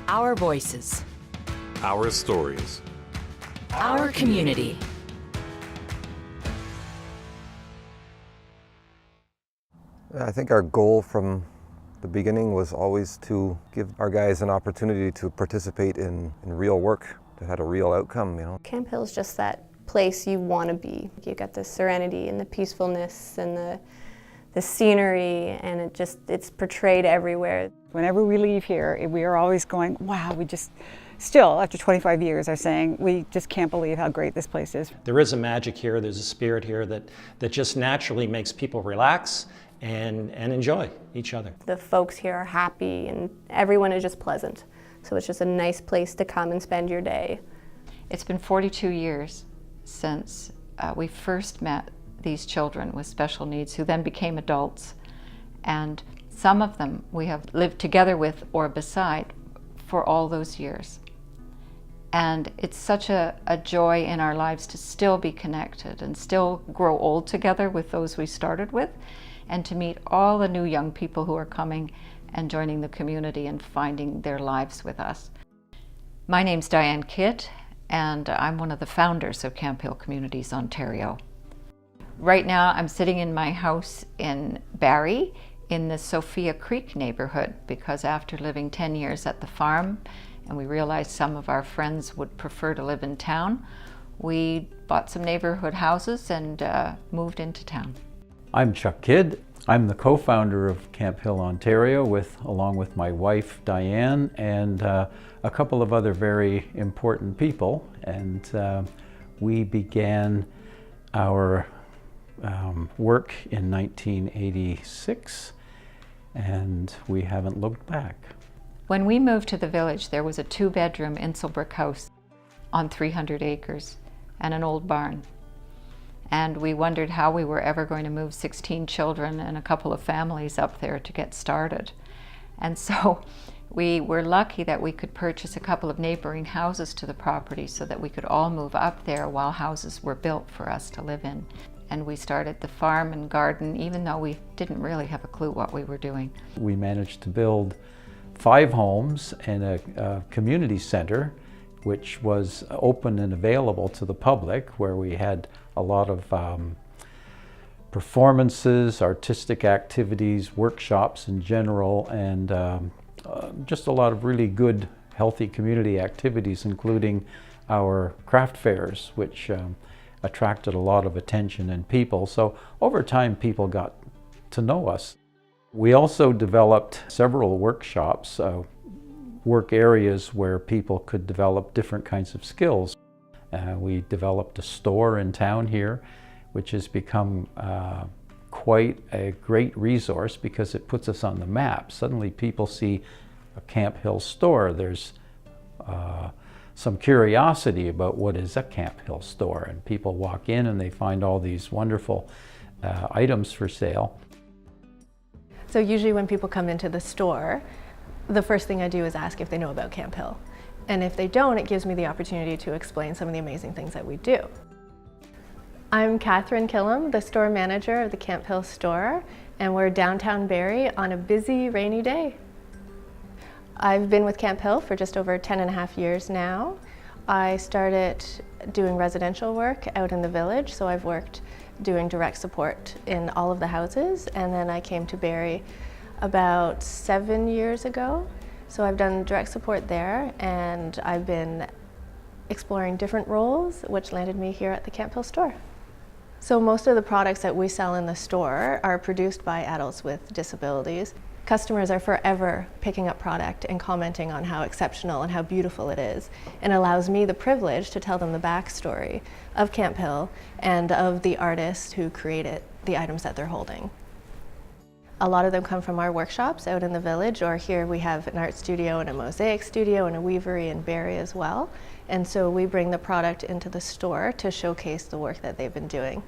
Our voices. Our stories. Our community. I think our goal from the beginning was always to give our guys an opportunity to participate in real work that had a real outcome, you know. Camphill is just that place you want to be. You got the serenity and the peacefulness and the scenery, and it's portrayed everywhere. Whenever we leave here, we are always going, wow, we just, still after 25 years, are saying, we just can't believe how great this place is. There is a magic here, there's a spirit here that just naturally makes people relax and enjoy each other. The folks here are happy and everyone is just pleasant. So it's just a nice place to come and spend your day. It's been 42 years since we first met these children with special needs who then became adults. And some of them we have lived together with or beside for all those years. And it's such a joy in our lives to still be connected and still grow old together with those we started with, and to meet all the new young people who are coming and joining the community and finding their lives with us. My name's Diane Kidd, and I'm one of the founders of Camphill Communities Ontario. Right now I'm sitting in my house in Barrie in the Sophia Creek neighborhood, because after living 10 years at the farm and we realized some of our friends would prefer to live in town, we bought some neighborhood houses and moved into town. I'm Chuck Kidd. I'm the co-founder of Camphill, Ontario, along with my wife Diane and a couple of other very important people. And we began our work in 1986, and we haven't looked back. When we moved to the village, there was a 2-bedroom Inselbrick house on 300 acres and an old barn. And we wondered how we were ever going to move 16 children and a couple of families up there to get started. And so we were lucky that we could purchase a couple of neighboring houses to the property so that we could all move up there while houses were built for us to live in. And we started the farm and garden even though we didn't really have a clue what we were doing. We managed to build 5 homes and a community center, which was open and available to the public, where we had a lot of performances, artistic activities, workshops in general, and just a lot of really good, healthy community activities, including our craft fairs, which attracted a lot of attention and people. So over time, people got to know us. We also developed several workshops, work areas where people could develop different kinds of skills. We developed a store in town here, which has become quite a great resource because it puts us on the map. Suddenly people see a Camphill store. There's some curiosity about what is a Camphill store, and people walk in and they find all these wonderful items for sale. So usually when people come into the store, the first thing I do is ask if they know about Camphill. And if they don't, it gives me the opportunity to explain some of the amazing things that we do. I'm Catherine Killam, the store manager of the Camphill store, and we're downtown Barrie on a busy, rainy day. I've been with Camphill for just over 10.5 years now. I started doing residential work out in the village, so I've worked doing direct support in all of the houses, and then I came to Barrie about 7 years ago. So I've done direct support there, and I've been exploring different roles, which landed me here at the Camphill store. So most of the products that we sell in the store are produced by adults with disabilities. Customers are forever picking up product and commenting on how exceptional and how beautiful it is, and allows me the privilege to tell them the backstory of Camphill and of the artists who created the items that they're holding. A lot of them come from our workshops out in the village, or here we have an art studio and a mosaic studio and a weavery in Barrie as well. And so we bring the product into the store to showcase the work that they've been doing.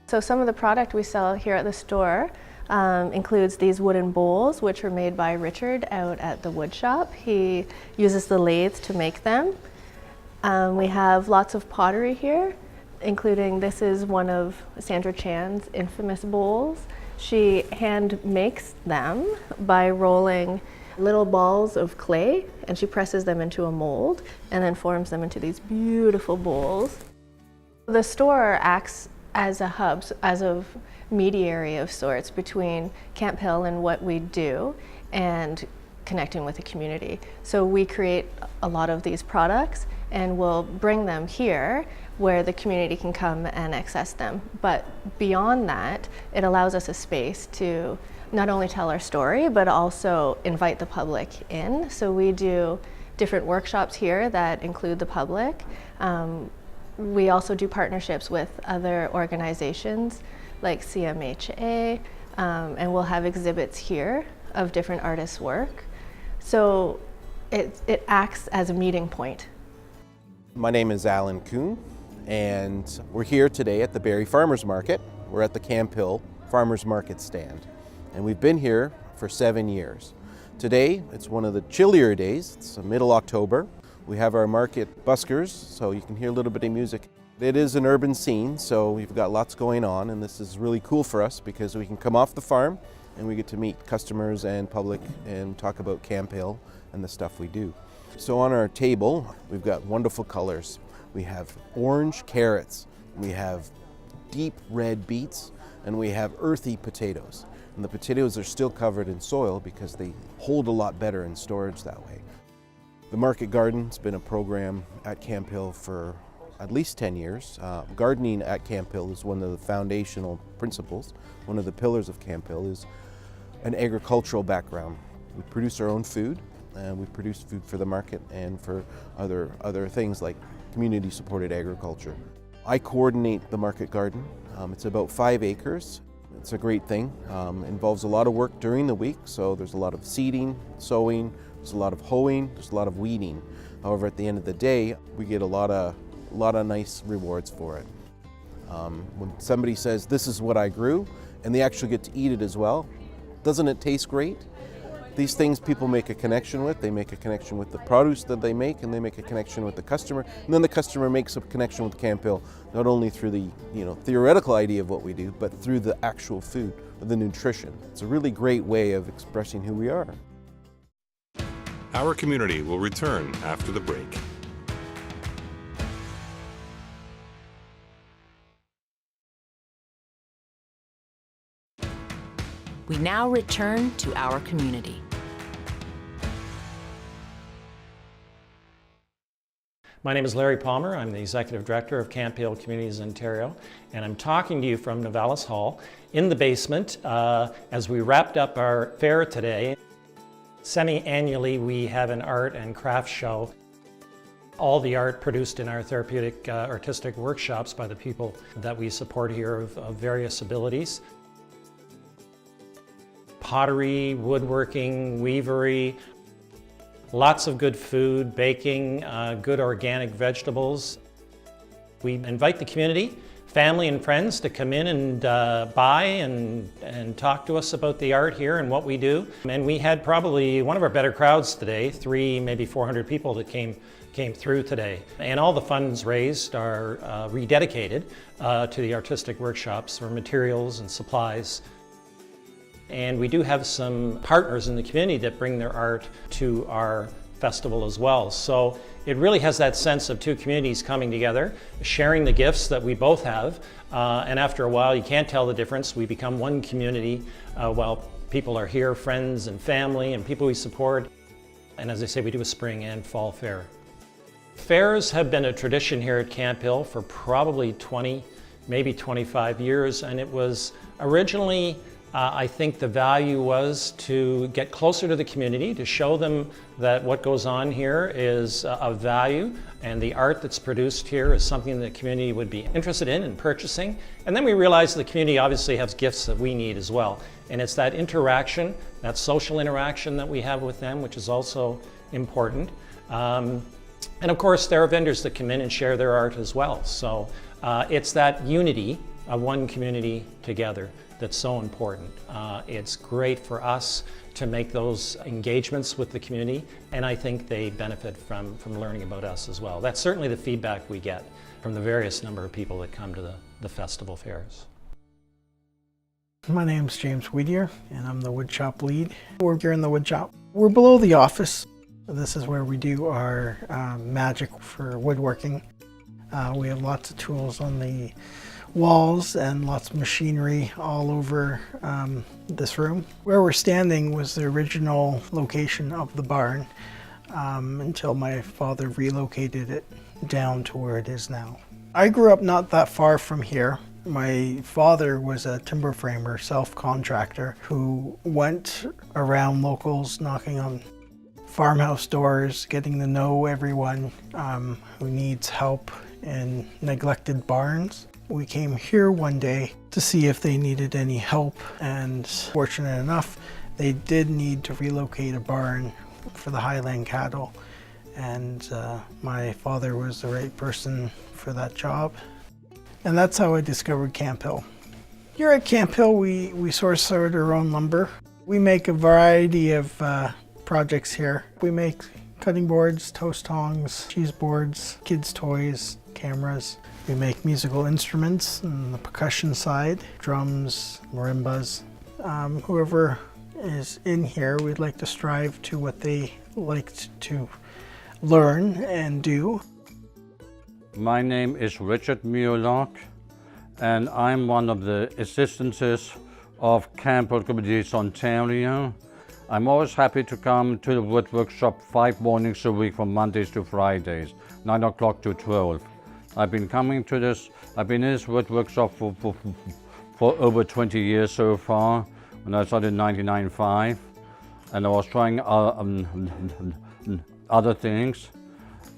So some of the product we sell here at the store includes these wooden bowls, which were made by Richard out at the wood shop. He uses the lathes to make them. We have lots of pottery here, including this is one of Sandra Chan's infamous bowls. She hand makes them by rolling little balls of clay, and she presses them into a mold and then forms them into these beautiful bowls. The store acts as a hub, as a mediary of sorts between Camphill and what we do and connecting with the community. So we create a lot of these products and we'll bring them here where the community can come and access them. But beyond that, it allows us a space to not only tell our story, but also invite the public in. So we do different workshops here that include the public. We also do partnerships with other organizations like CMHA, and we'll have exhibits here of different artists' work. So it acts as a meeting point. My name is Alan Kuhn, and we're here today at the Barrie Farmers Market. We're at the Camphill Farmers Market stand, and we've been here for 7 years. Today, it's one of the chillier days. It's middle October. We have our market buskers, so you can hear a little bit of music. It is an urban scene, so we've got lots going on, and this is really cool for us because we can come off the farm and we get to meet customers and public and talk about Camphill and the stuff we do. So on our table, we've got wonderful colors. We have orange carrots, we have deep red beets, and we have earthy potatoes. And the potatoes are still covered in soil because they hold a lot better in storage that way. The Market Garden's been a program at Camphill for at least 10 years. Gardening at Camphill is one of the foundational principles. One of the pillars of Camphill is an agricultural background. We produce our own food, and we produce food for the market and for other things like community-supported agriculture. I coordinate the Market Garden. It's about 5 acres. It's a great thing. Involves a lot of work during the week, so there's a lot of seeding, sowing, there's a lot of hoeing, there's a lot of weeding. However, at the end of the day, we get a lot of nice rewards for it. When somebody says, "This is what I grew," and they actually get to eat it as well, doesn't it taste great? These things people make a connection with. They make a connection with the produce that they make, and they make a connection with the customer. And then the customer makes a connection with Camphill, not only through the theoretical idea of what we do, but through the actual food, the nutrition. It's a really great way of expressing who we are. Our community will return after the break. We now return to our community. My name is Larry Palmer. I'm the Executive Director of Camphill Communities Ontario, and I'm talking to you from Novellis Hall in the basement as we wrapped up our fair today. Semi-annually, we have an art and craft show. All the art produced in our therapeutic artistic workshops by the people that we support here of various abilities. Pottery, woodworking, weavery, lots of good food, baking, good organic vegetables. We invite the community, family and friends to come in and buy and talk to us about the art here and what we do. And we had probably one of our better crowds today, 300, maybe 400 people that came through today. And all the funds raised are rededicated to the artistic workshops for materials and supplies. And we do have some partners in the community that bring their art to our festival as well. So it really has that sense of two communities coming together, sharing the gifts that we both have. And after a while, you can't tell the difference. We become one community while people are here, friends and family and people we support. And as I say, we do a spring and fall fair. Fairs have been a tradition here at Camphill for probably 20, maybe 25 years. And it was originally I think the value was to get closer to the community, to show them that what goes on here is of value and the art that's produced here is something the community would be interested in purchasing. And then we realized the community obviously has gifts that we need as well. And it's that interaction, that social interaction that we have with them, which is also important. And of course, there are vendors that come in and share their art as well. So it's that unity of one community together that's so important. It's great for us to make those engagements with the community, and I think they benefit from learning about us as well. That's certainly the feedback we get from the various number of people that come to the festival fairs. My name's James Wheatier, and I'm the woodshop lead. We're here in the woodshop. We're below the office. This is where we do our magic for woodworking. We have lots of tools on the walls and lots of machinery all over this room. Where we're standing was the original location of the barn until my father relocated it down to where it is now. I grew up not that far from here. My father was a timber framer, self-contractor, who went around locals knocking on farmhouse doors, getting to know everyone who needs help in neglected barns. We came here one day to see if they needed any help, and fortunate enough, they did need to relocate a barn for the Highland cattle, and my father was the right person for that job. And that's how I discovered Camphill. Here at Camphill, we source our own lumber. We make a variety of projects here. We make cutting boards, toast tongs, cheese boards, kids' toys, cameras. We make musical instruments on the percussion side, drums, marimbas. Whoever is in here, we'd like to strive to what they liked to learn and do. My name is Richard Mulock, and I'm one of the assistants of Camphill Communities Ontario. I'm always happy to come to the wood workshop 5 mornings a week from Mondays to Fridays, 9 o'clock to 12. I've been in this wood workshop for over 20 years so far. When I started in 1995, and I was trying other things.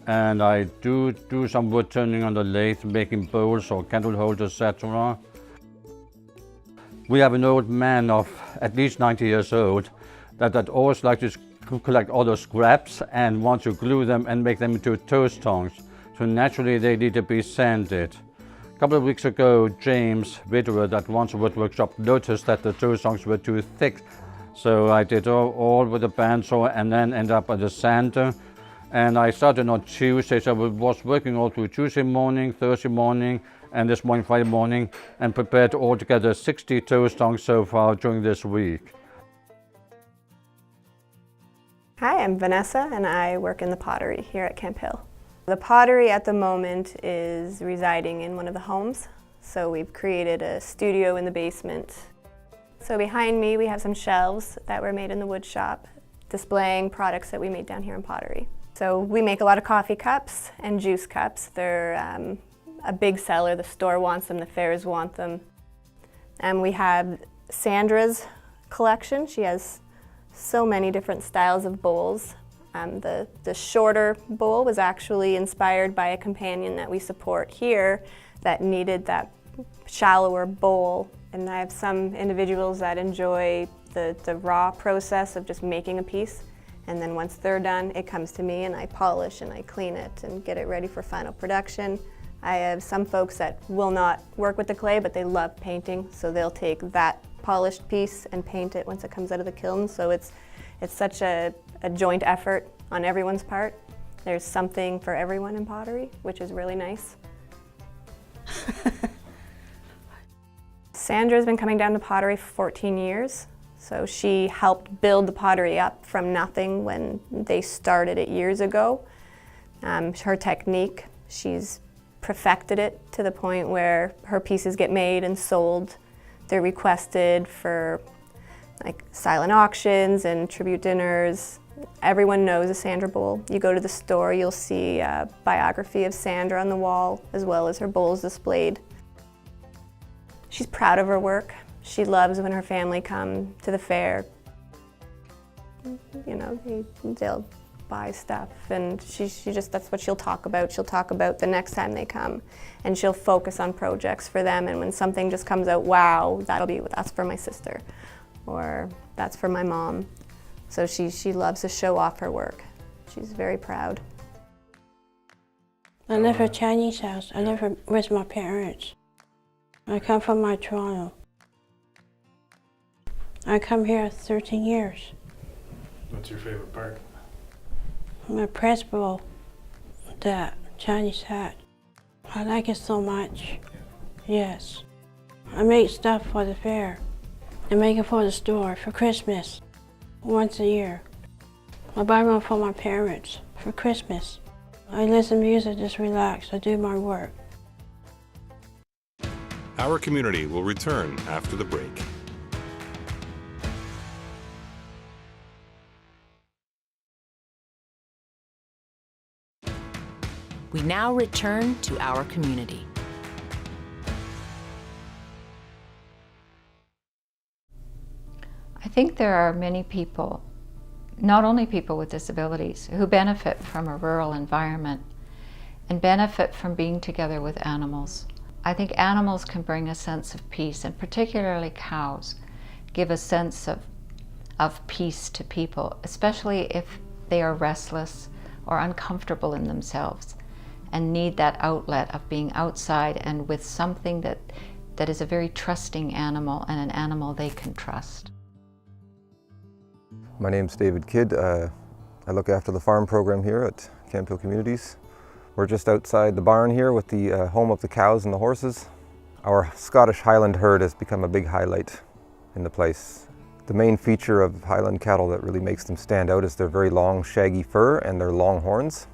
And I do some wood turning on the lathe, making bowls or candle holders, etc. We have an old man of at least 90 years old that always likes to collect all the scraps and want to glue them and make them into toast tongs. So naturally they need to be sanded. A couple of weeks ago, James Wheatier, that runs a wood workshop, noticed that the toast tongs were too thick. So I did all with a bandsaw and then ended up with a sander. And I started on Tuesday, so I was working all through Tuesday morning, Thursday morning, and this morning, Friday morning, and prepared altogether 60 toast tongs so far during this week. Hi, I'm Vanessa, and I work in the pottery here at Camphill. The pottery at the moment is residing in one of the homes, so we've created a studio in the basement. So behind me, we have some shelves that were made in the wood shop, displaying products that we made down here in pottery. So we make a lot of coffee cups and juice cups. They're a big seller. The store wants them, the fairs want them. And we have Sandra's collection. She has so many different styles of bowls. The shorter bowl was actually inspired by a companion that we support here that needed that shallower bowl. And I have some individuals that enjoy the raw process of just making a piece. And then once they're done, it comes to me and I polish and I clean it and get it ready for final production. I have some folks that will not work with the clay, but they love painting, so they'll take that polished piece and paint it once it comes out of the kiln. So it's such a joint effort on everyone's part. There's something for everyone in pottery, which is really nice. Sandra's been coming down to pottery for 14 years. So she helped build the pottery up from nothing when they started it years ago. Her technique, she's perfected it to the point where her pieces get made and sold. They're requested for like silent auctions and tribute dinners. Everyone knows a Sandra bowl. You go to the store, you'll see a biography of Sandra on the wall, as well as her bowls displayed. She's proud of her work. She loves when her family come to the fair. You know, they'll buy stuff, and she just, that's what she'll talk about. She'll talk about the next time they come, and she'll focus on projects for them, and when something just comes out, wow, that's for my sister, or that's for my mom. So she loves to show off her work. She's very proud. I live in a Chinese house. I live with my parents. I come from Toronto. I come here 13 years. What's your favorite part? My principal, that Chinese hat. I like it so much. Yes. I make stuff for the fair. and make it for the store for Christmas once a year. I buy one for my parents for Christmas. I listen to music, just relax, I do my work. Our community will return after the break. We now return to our community. I think there are many people, not only people with disabilities, who benefit from a rural environment and benefit from being together with animals. I think animals can bring a sense of peace, and particularly cows give a sense of peace to people, especially if they are restless or uncomfortable in themselves and need that outlet of being outside and with something that is a very trusting animal and an animal they can trust. My name's David Kidd. I look after the farm program here at Camphill Communities. We're just outside the barn here with the home of the cows and the horses. Our Scottish Highland herd has become a big highlight in the place. The main feature of Highland cattle that really makes them stand out is their very long, shaggy fur and their long horns.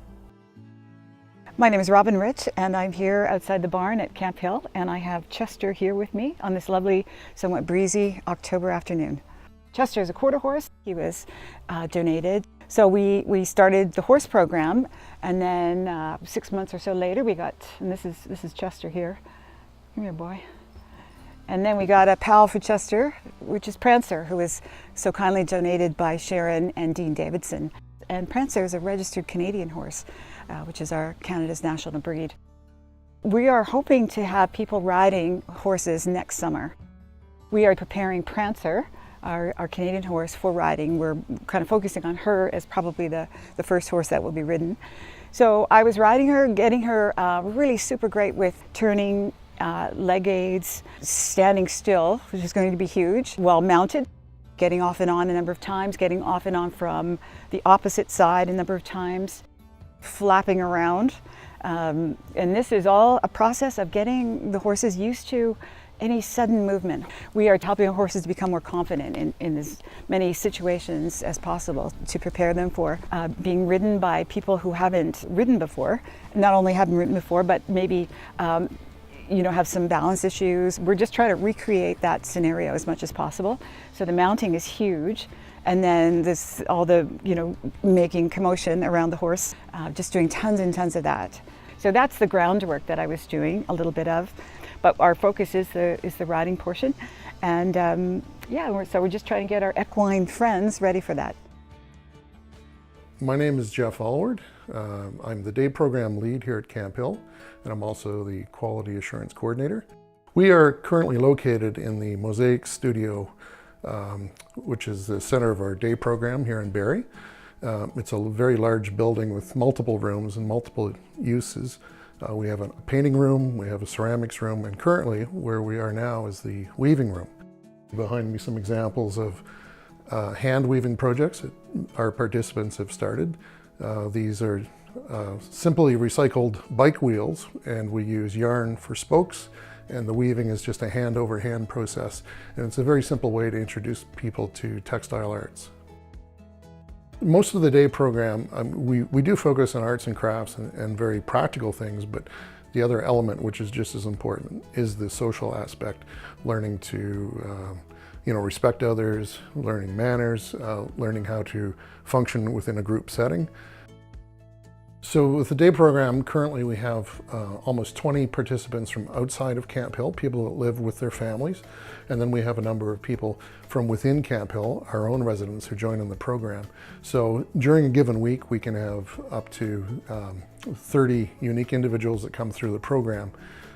My name is Robin Rich, and I'm here outside the barn at Camphill, and I have Chester here with me on this lovely, somewhat breezy October afternoon. Chester is a quarter horse. He was donated. So we started the horse program, and then 6 months or so later we got, and this is Chester here. Come here, boy. And then we got a pal for Chester, which is Prancer, who was so kindly donated by Sharon and Dean Davidson. And Prancer is a registered Canadian horse, which is our Canada's national breed. We are hoping to have people riding horses next summer. We are preparing Prancer, our Canadian horse, for riding. We're kind of focusing on her as probably the first horse that will be ridden. So I was riding her, getting her really super great with turning, leg aids, standing still, which is going to be huge, well mounted, getting off and on a number of times, getting off and on from the opposite side a number of times, flapping around. And this is all a process of getting the horses used to any sudden movement. We are helping horses to become more confident in as many situations as possible, to prepare them for being ridden by people who haven't ridden before. Not only haven't ridden before, but maybe have some balance issues. We're just trying to recreate that scenario as much as possible. So the mounting is huge. And then all the making commotion around the horse, just doing tons and tons of that. So that's the groundwork that I was doing a little bit of. But our focus is the riding portion, and so we're just trying to get our equine friends ready for that. My name is Jeff Allward. I'm the day program lead here at Camphill, and I'm also the quality assurance coordinator. We are currently located in the Mosaic Studio, which is the center of our day program here in Barrie. It's a very large building with multiple rooms and multiple uses. We have a painting room, we have a ceramics room, and currently where we are now is the weaving room. Behind me some examples of hand weaving projects that our participants have started. These are simply recycled bike wheels, and we use yarn for spokes, and the weaving is just a hand over hand process. And it's a very simple way to introduce people to textile arts. Most of the day program, we do focus on arts and crafts and very practical things, but the other element, which is just as important, is the social aspect. Learning to respect others, learning manners, learning how to function within a group setting. So with the day program, currently we have almost 20 participants from outside of Camphill, people that live with their families. And then we have a number of people from within Camphill, our own residents, who join in the program. So during a given week, we can have up to 30 unique individuals that come through the program.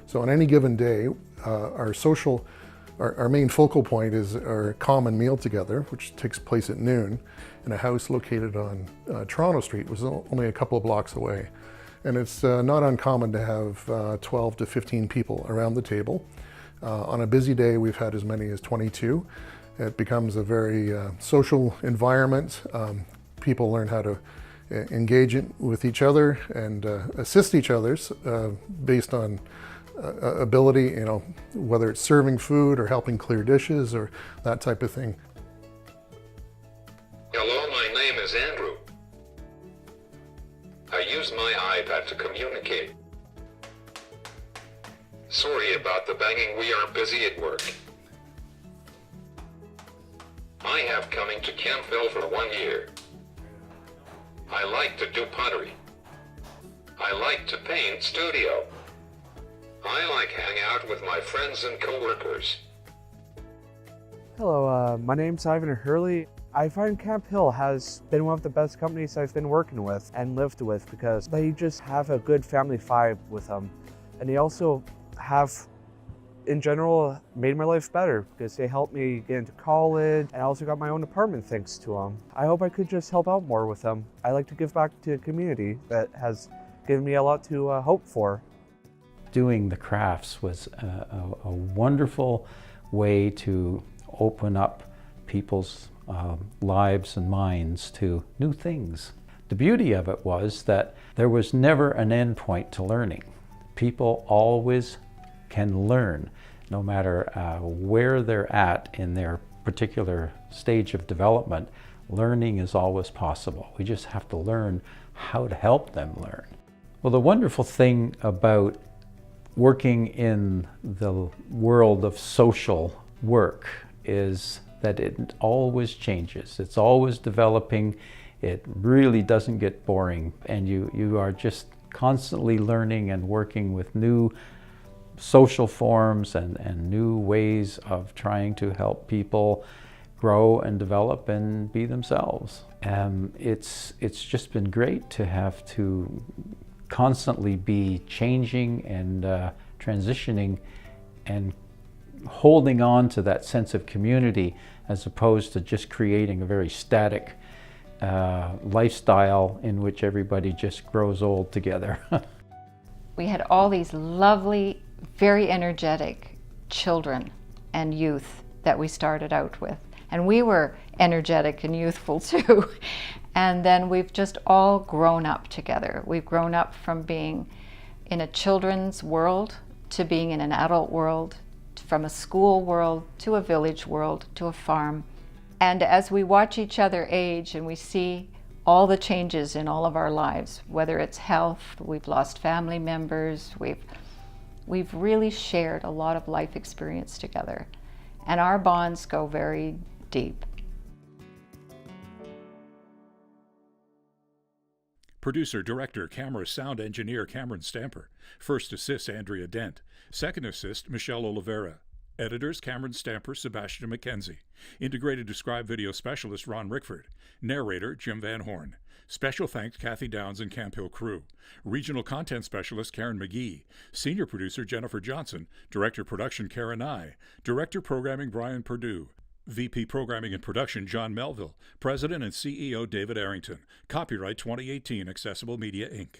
So on any given day, our main focal point is our common meal together, which takes place at noon in a house located on Toronto Street, which is only a couple of blocks away. And it's not uncommon to have 12 to 15 people around the table. On a busy day, we've had as many as 22. It becomes a very social environment. People learn how to engage with each other and assist each other based on ability, you know, whether it's serving food or helping clear dishes or that type of thing. Hello, my name is Andrew. I use my iPad to communicate. Sorry about the banging, we are busy at work. I have coming to Camphill for 1 year. I like to do pottery. I like to paint studio. I like hang out with my friends and coworkers. Hello, my name's Ivan Hurley. I find Camphill has been one of the best companies I've been working with and lived with because they just have a good family vibe with them. And they also have, in general, made my life better because they helped me get into college, and I also got my own apartment thanks to them. I hope I could just help out more with them. I like to give back to a community that has given me a lot to hope for. Doing the crafts was a wonderful way to open up people's lives and minds to new things. The beauty of it was that there was never an end point to learning. People always can learn, no matter where they're at in their particular stage of development. Learning is always possible. We just have to learn how to help them learn. Well, the wonderful thing about working in the world of social work is that it always changes. It's always developing. It really doesn't get boring, and you are just constantly learning and working with new social forms and new ways of trying to help people grow and develop and be themselves. It's just been great to have to constantly be changing and transitioning and holding on to that sense of community as opposed to just creating a very static lifestyle in which everybody just grows old together. We had all these lovely, very energetic children and youth that we started out with. And we were energetic and youthful too. And then we've just all grown up together. We've grown up from being in a children's world to being in an adult world, from a school world to a village world to a farm. And as we watch each other age and we see all the changes in all of our lives, whether it's health, we've lost family members, we've really shared a lot of life experience together. And our bonds go very deep. Producer, director, camera, sound engineer Cameron Stamper. First assist Andrea Dent. Second assist Michelle Oliveira. Editors Cameron Stamper, Sebastian McKenzie. Integrated Describe Video Specialist Ron Rickford. Narrator Jim Van Horn. Special thanks Kathy Downs and Camphill crew. Regional Content Specialist Karen McGee. Senior Producer Jennifer Johnson. Director Production Karen Nye. Director Programming Brian Perdue. VP Programming and Production John Melville. President and CEO David Arrington. Copyright 2018 Accessible Media Inc.